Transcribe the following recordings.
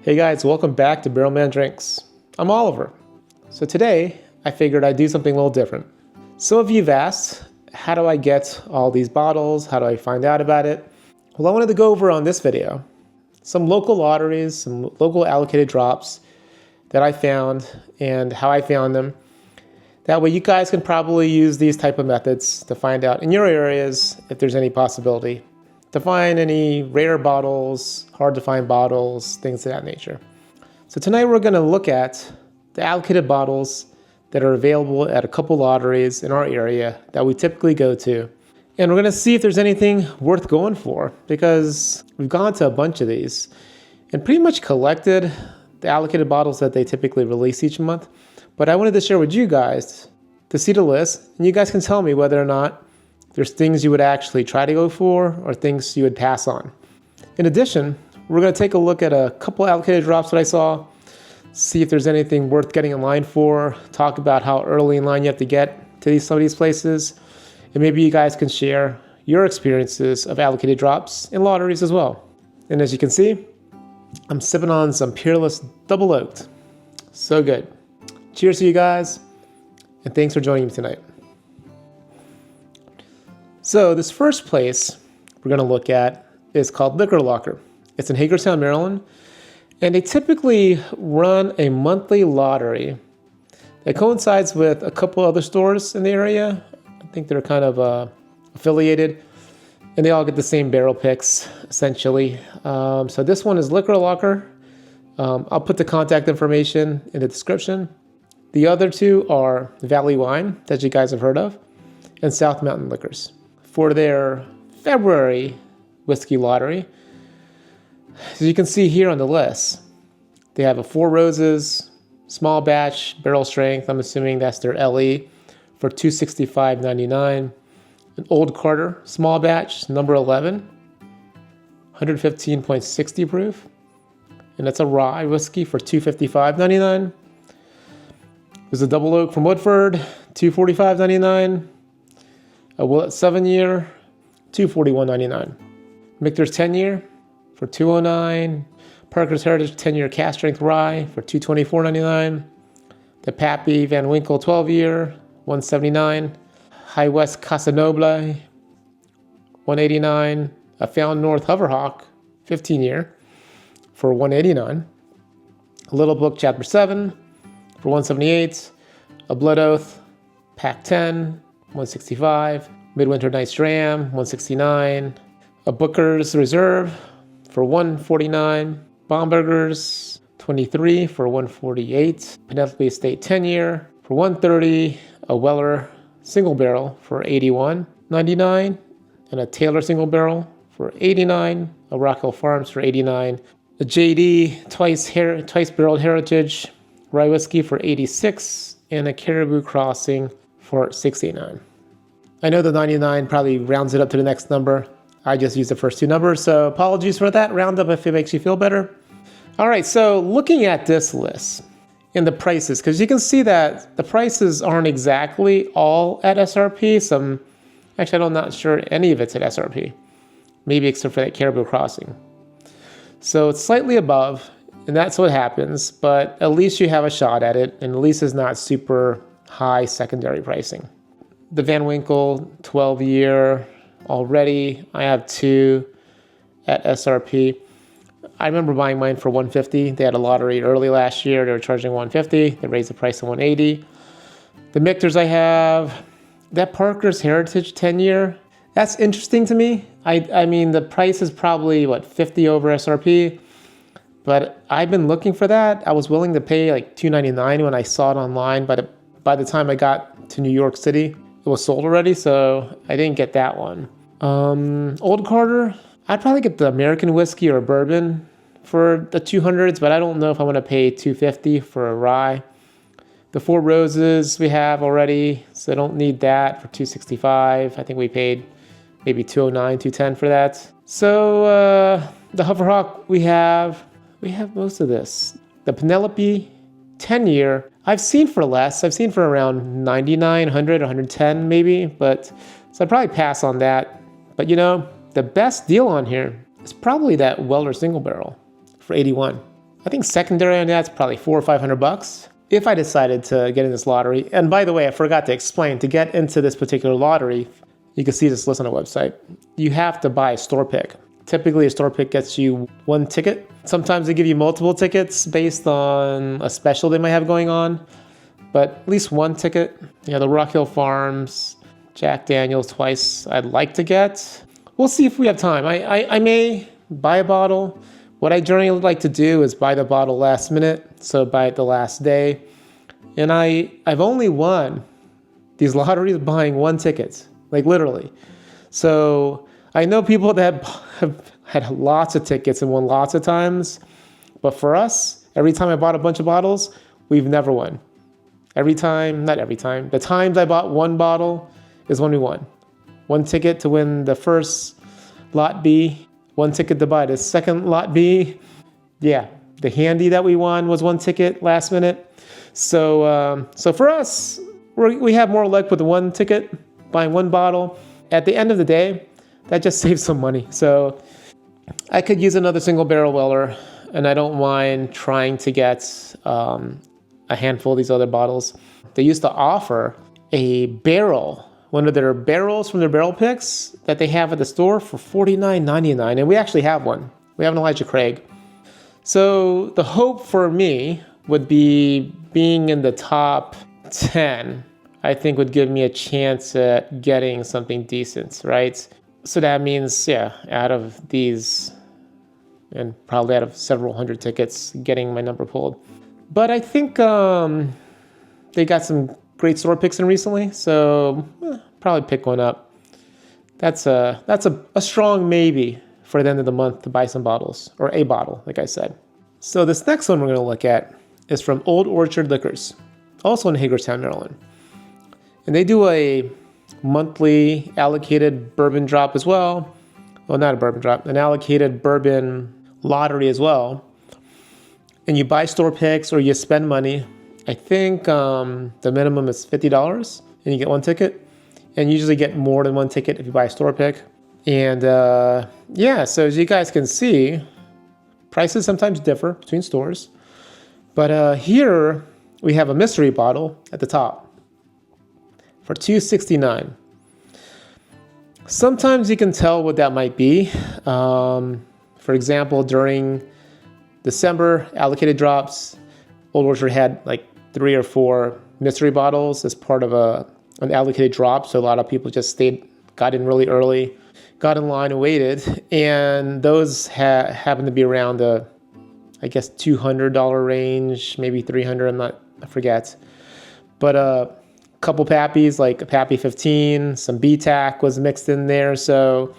Hey guys, welcome back to Barrelman Drinks. I'm Oliver. So today, I figured I'd do something a little different. Some of you've asked, how do I get all these bottles? How do I find out about it? Well, I wanted to go over on this video some local lotteries, some local allocated drops that I found and how I found them. That way you guys can probably use these type of methods to find out in your areas if there's any possibility to find any rare bottles, hard to find bottles, things of that nature. So tonight we're going to look at the allocated bottles that are available at a couple lotteries in our area that we typically go to. And we're going to see if there's anything worth going for, because we've gone to a bunch of these and pretty much collected the allocated bottles that they typically release each month. But I wanted to share with you guys to see the list, and you guys can tell me whether or not there's things you would actually try to go for or things you would pass on. In addition, we're going to take a look at a couple allocated drops that I saw, see if there's anything worth getting in line for, talk about how early in line you have to get to some of these places, and maybe you guys can share your experiences of allocated drops in lotteries as well. And as you can see, I'm sipping on some Peerless Double Oaked. So good. Cheers to you guys, and thanks for joining me tonight. So this first place we're going to look at is called Liquor Locker. It's in Hagerstown, Maryland, and they typically run a monthly lottery that coincides with a couple other stores in the area. I think they're kind of affiliated, and they all get the same barrel picks, essentially. So this one is Liquor Locker. I'll put the contact information in the description. The other two are Valley Wine, that you guys have heard of, and South Mountain Liquors. For their February whiskey lottery, as you can see here on the list, they have a Four Roses small batch barrel strength. I'm assuming that's their LE for $265.99. An Old Carter small batch number 11, 115.60 proof, and that's a rye whiskey for $255.99. There's a Double Oak from Woodford, $245.99. A Willet 7-year, $241.99. Michter's 10-year for $209. Parker's Heritage 10-year cast strength rye for $224.99. The Pappy Van Winkle 12-year, $179. High West Casa Noble, $189. A Found North Hoverhawk 15-year for $189. A Little Book Chapter 7 for $178. A Blood Oath Pack 10, $165. Midwinter Night's Dram, $169. A Booker's Reserve for $149. Bomberger's 23 for $148. Penelope Estate 10-year for $130. A Weller Single Barrel for $81.99. And a Taylor Single Barrel for $89. A Rockhill Farms for $89. A JD Twice Barreled Heritage Rye Whiskey for $86. And a Caribou Crossing for $69. I know the 99 probably rounds it up to the next number. I just used the first two numbers, so apologies for that. Round up if it makes you feel better. All right, so looking at this list and the prices, because you can see that the prices aren't exactly all at SRP. Actually, I'm not sure any of it's at SRP, maybe except for that Caribou Crossing. So it's slightly above, and that's what happens, but at least you have a shot at it, and at least it's not super high secondary pricing. The Van Winkle 12-year already. I have two at SRP. I remember buying mine for $150. They had a lottery early last year. They were charging $150. They raised the price to $180. The Michters I have, that Parker's Heritage 10-year, that's interesting to me. I mean, the price is probably, $50 over SRP, but I've been looking for that. I was willing to pay like $299 when I saw it online, but by the time I got to New York City, it was sold already, so I didn't get that one. Old Carter, I'd probably get the American whiskey or bourbon for the 200s, but I don't know if I'm going to pay $250 for a rye. The Four Roses we have already, so I don't need that for $265. I think we paid maybe $209, $210 for that. So the Hoverhawk we have most of this. The Penelope 10-year, I've seen for less. I've seen for around 99, 100, 110 maybe, but so I'd probably pass on that. But the best deal on here is probably that Weller Single Barrel for $81. I think secondary on that's probably $400 or $500 if I decided to get in this lottery. And by the way, I forgot to explain, to get into this particular lottery, you can see this list on the website, you have to buy a store pick. Typically, a store pick gets you one ticket. Sometimes they give you multiple tickets based on a special they might have going on, but at least one ticket. Yeah, the Rock Hill Farms, Jack Daniels twice I'd like to get. We'll see if we have time. I may buy a bottle. What I generally like to do is buy the bottle last minute, so buy it the last day. And I've only won these lotteries buying one ticket, like literally. So I know people that have had lots of tickets and won lots of times, but for us, every time I bought a bunch of bottles, we've never won. Not every time. The times I bought one bottle is when we won. One ticket to win the first lot B, one ticket to buy the second lot B. Yeah, the handy that we won was one ticket last minute. So for us, we have more luck with the one ticket, buying one bottle. At the end of the day, that just saves some money. So I could use another single barrel Weller, and I don't mind trying to get a handful of these other bottles. They used to offer a barrel, one of their barrels from their barrel picks that they have at the store for $49.99, and we actually have one. We have an Elijah Craig. So the hope for me would be being in the top 10, I think would give me a chance at getting something decent, right? So that means, yeah, out of these, and probably out of several hundred tickets, getting my number pulled. But I think they got some great store picks in recently, so probably pick one up. That's a strong maybe for the end of the month to buy some bottles, or a bottle, like I said. So this next one we're going to look at is from Old Orchard Liquors, also in Hagerstown, Maryland. And they do a monthly allocated bourbon drop as well. Well, not a bourbon drop, an allocated bourbon lottery as well. And you buy store picks or you spend money. I think the minimum is $50 and you get one ticket. And you usually get more than one ticket if you buy a store pick. And yeah, so as you guys can see, prices sometimes differ between stores. But here we have a mystery bottle at the top for $2.69. Sometimes you can tell what that might be. For example, during December allocated drops, Old Orchard had like 3 or 4 mystery bottles as part of an allocated drop. So a lot of people just got in really early, got in line and waited. And those happened to be around the, I guess, $200 range, maybe $300, I forget. But a couple Pappies, like a Pappy 15, some BTAC was mixed in there. So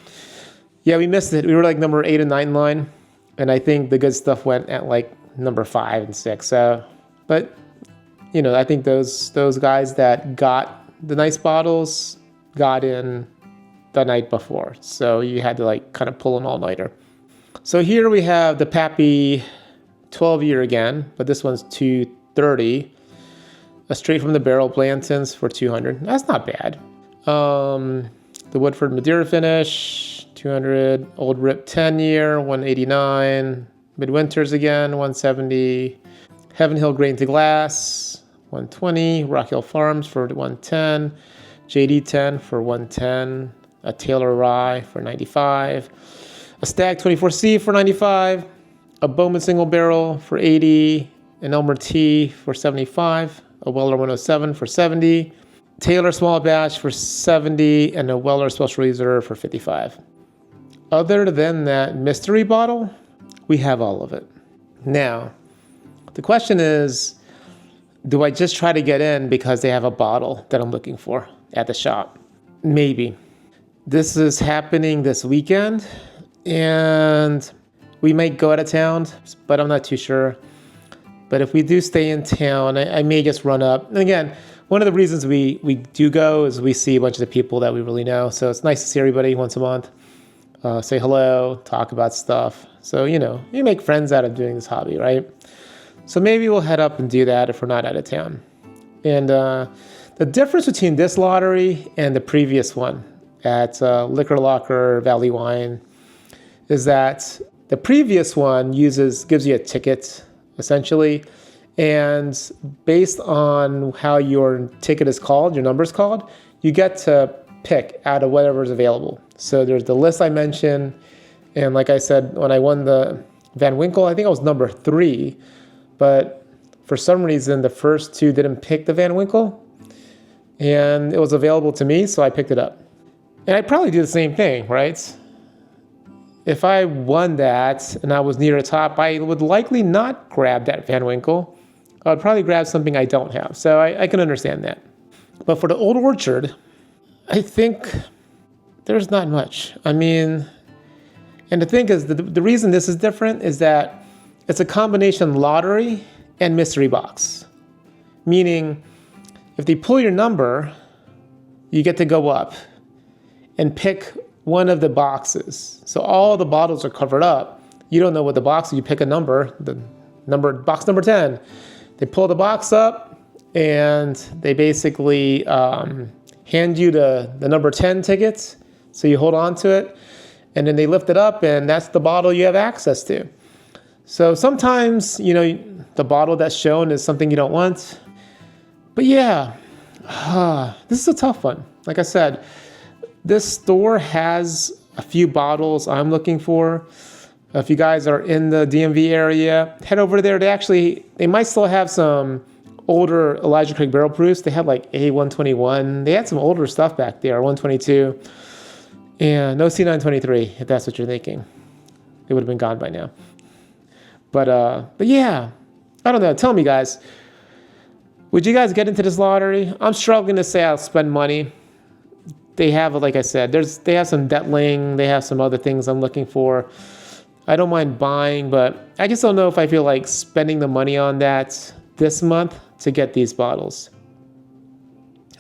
yeah, we missed it. We were like number 8 and 9 in line. And I think the good stuff went at like number 5 and 6. But you know, I think those guys that got the nice bottles got in the night before. So you had to like kind of pull an all-nighter. So here we have the Pappy 12 year again, but this one's $230. A straight from the barrel Blanton's for $200. That's not bad. The Woodford Madeira finish, $200. Old Rip 10 year, $189. Midwinters again, $170. Heaven Hill Grain to Glass, $120. Rock Hill Farms for $110. JD 10 for $110. A Taylor Rye for $95. A Stag 24C for $95. A Bowman Single Barrel for $80. An Elmer T for $75. A Weller 107 for $70. Taylor Small Batch for $70. And a Weller Special Reserve for $55. Other than that mystery bottle, we have all of it. Now, the question is, do I just try to get in because they have a bottle that I'm looking for at the shop? Maybe. This is happening this weekend, and we might go out of town, but I'm not too sure. But if we do stay in town, I may just run up. And again, one of the reasons we do go is we see a bunch of the people that we really know. So it's nice to see everybody once a month, say hello, talk about stuff. So, you know, you make friends out of doing this hobby, right? So maybe we'll head up and do that if we're not out of town. And the difference between this lottery and the previous one at Liquor Locker Valley Wine is that the previous one gives you a ticket essentially. And based on how your ticket is called, your number is called, you get to pick out of whatever is available. So there's the list I mentioned. And like I said, when I won the Van Winkle, I think I was number 3. But for some reason, the first 2 didn't pick the Van Winkle. And it was available to me, so I picked it up. And I'd probably do the same thing, right? If I won that and I was near the top, I would likely not grab that Van Winkle. I would probably grab something I don't have. So I can understand that. But for the Old Orchard, I think there's not much. I mean, and the thing is, the reason this is different is that it's a combination lottery and mystery box. Meaning, if they pull your number, you get to go up and pick one of the boxes. So all the bottles are covered up. You don't know what the box is. You pick a number, box number 10. They pull the box up and they basically hand you the number 10 tickets. So you hold on to it and then they lift it up and that's the bottle you have access to. So sometimes, the bottle that's shown is something you don't want. But yeah, this is a tough one. Like I said, this store has a few bottles I'm looking for. If you guys are in the DMV area, head over there. They might still have some older Elijah Craig barrel proofs. They had like A121. They had some older stuff back there, 122. And no C923, if that's what you're thinking. They would have been gone by now. But yeah, I don't know. Tell me, guys. Would you guys get into this lottery? I'm struggling to say I'll spend money. They have, like I said, they have some Detling. They have some other things I'm looking for. I don't mind buying, but I just don't know if I feel like spending the money on that this month to get these bottles.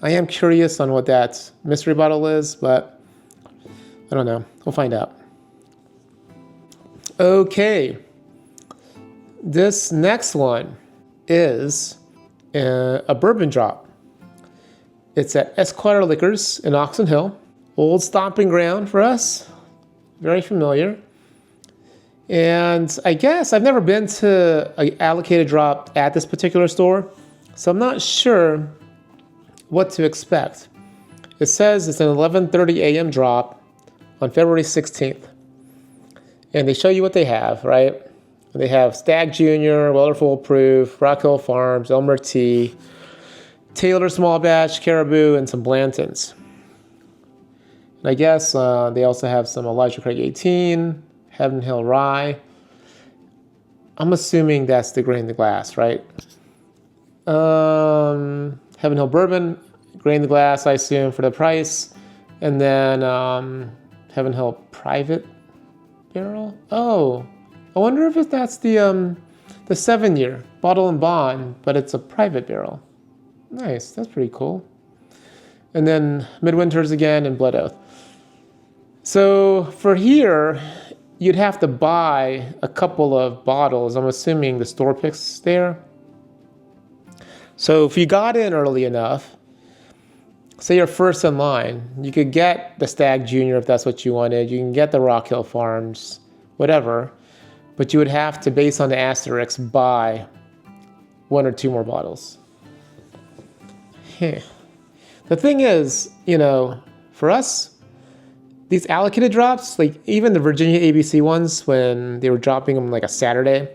I am curious on what that mystery bottle is, but I don't know. We'll find out. Okay. This next one is a bourbon drop. It's at Esquire Liquors in Oxon Hill. Old stomping ground for us. Very familiar. And I guess I've never been to an allocated drop at this particular store, so I'm not sure what to expect. It says it's an 11:30 a.m. drop on February 16th. And they show you what they have, right? They have Stag Junior, Weller Full Proof, Rock Hill Farms, Elmer Tea, Taylor Small Batch, Caribou, and some Blantons. And I guess they also have some Elijah Craig 18, Heaven Hill Rye. I'm assuming that's the grain in the glass, right? Heaven Hill Bourbon, grain in the glass, I assume, for the price. And then Heaven Hill Private Barrel. Oh, I wonder if that's the 7-year bottle and bond, but it's a private barrel. Nice, that's pretty cool. And then Midwinters again and Blood Oath. So for here, you'd have to buy a couple of bottles. I'm assuming the store picks there. So if you got in early enough, say you're first in line, you could get the Stag Junior if that's what you wanted. You can get the Rock Hill Farms, whatever. But you would have to, based on the asterisk, buy 1 or 2 more bottles. The thing is, for us, these allocated drops, like even the Virginia ABC ones, when they were dropping them like a Saturday,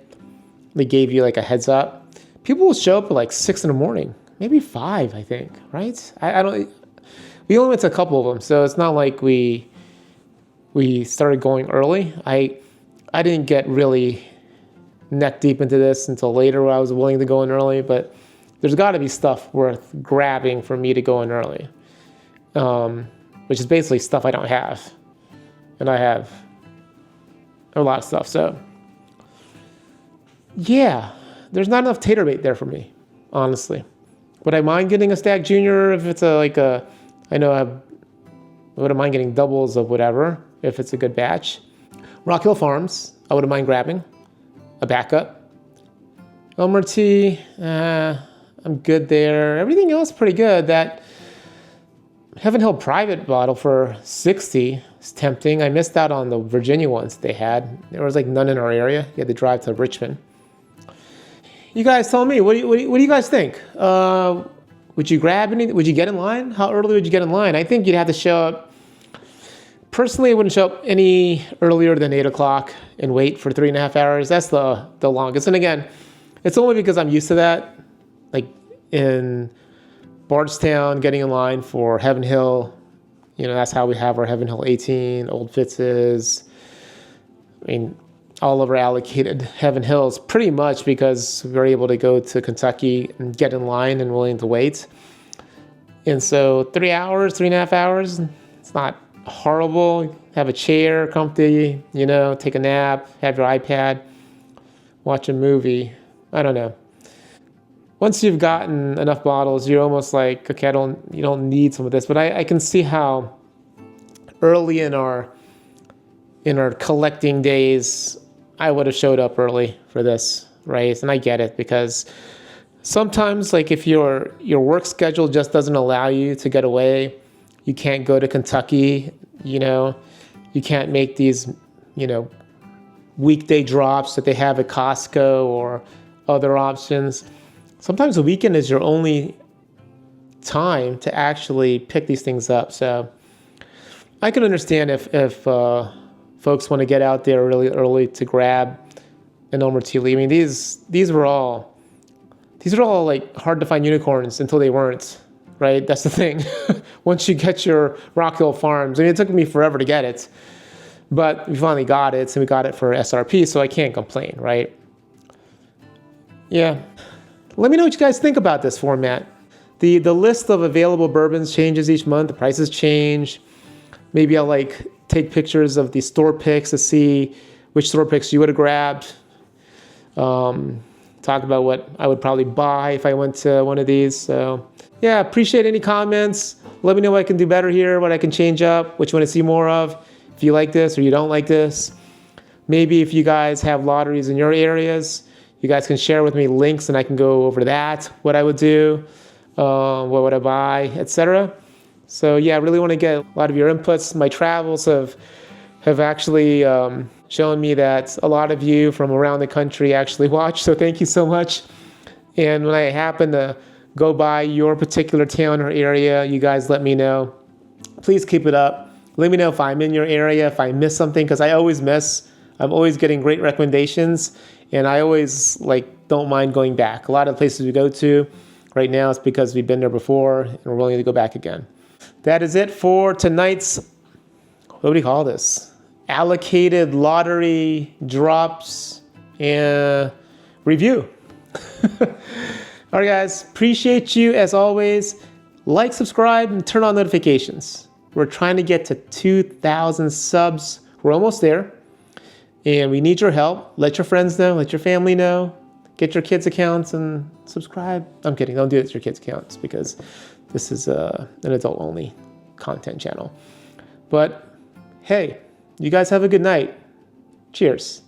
they gave you like a heads up. People will show up at like 6 in the morning, maybe 5, I think, right? I don't. We only went to a couple of them, so it's not like we started going early. I didn't get really neck deep into this until later, where I was willing to go in early, but there's got to be stuff worth grabbing for me to go in early, which is basically stuff I don't have. And I have a lot of stuff. So, yeah, there's not enough tater bait there for me, honestly. Would I mind getting a Stag Junior if it's I wouldn't mind getting doubles of whatever if it's a good batch. Rock Hill Farms, I wouldn't mind grabbing a backup. Elmer Tea, I'm good there. Everything else pretty good. That Heaven Hill Private bottle for $60 is tempting. I missed out on the Virginia ones they had. There was like none in our area. You had to drive to Richmond. You guys tell me. What do you guys think? Would you grab any? Would you get in line? How early would you get in line? I think you'd have to show up. Personally, I wouldn't show up any earlier than 8 o'clock and wait for 3.5 hours. That's the longest. And again, it's only because I'm used to that. Like in Bardstown, getting in line for Heaven Hill, that's how we have our Heaven Hill 18, Old Fitz's. I mean, all of our allocated Heaven Hills, pretty much because we were able to go to Kentucky and get in line and willing to wait. And so 3 hours, 3.5 hours, it's not horrible. Have a chair, comfy, take a nap, have your iPad, watch a movie. I don't know. Once you've gotten enough bottles, you're almost like, okay, you don't need some of this. But I can see how early in our collecting days, I would have showed up early for this, right? And I get it, because sometimes, like, if your work schedule just doesn't allow you to get away, you can't go to Kentucky, you can't make these, weekday drops that they have at Costco or other options. Sometimes the weekend is your only time to actually pick these things up. So I can understand if folks want to get out there really early to grab an Elmer T. Lee. I mean, these are all like hard to find unicorns until they weren't, right? That's the thing. Once you get your Rock Hill Farms, I mean, it took me forever to get it, but we finally got it, and we got it for SRP, so I can't complain, right? Yeah. Let me know what you guys think about this format. The list of available bourbons changes each month. The prices change. Maybe I'll take pictures of the store picks to see which store picks you would have grabbed. Talk about what I would probably buy if I went to one of these. So yeah, appreciate any comments. Let me know what I can do better here, what I can change up, what you want to see more of. If you like this or you don't like this. Maybe if you guys have lotteries in your areas, you guys can share with me links and I can go over that, what I would do, what would I buy, etc. So yeah, I really want to get a lot of your inputs. My travels have actually shown me that a lot of you from around the country actually watch. So thank you so much. And when I happen to go by your particular town or area, you guys let me know. Please keep it up. Let me know if I'm in your area, if I miss something, because I always miss. I'm always getting great recommendations, and I always don't mind going back. A lot of the places we go to right now, it's because we've been there before and we're willing to go back again. That is it for tonight's, what do we call this? Allocated lottery drops and review. All right, guys, appreciate you as always. Like, subscribe, and turn on notifications. We're trying to get to 2,000 subs. We're almost there, and we need your help. Let your friends know, let your family know. Get your kids' accounts and subscribe. I'm kidding. Don't do it to your kids' accounts, because this is an adult-only content channel. But hey, you guys have a good night. Cheers.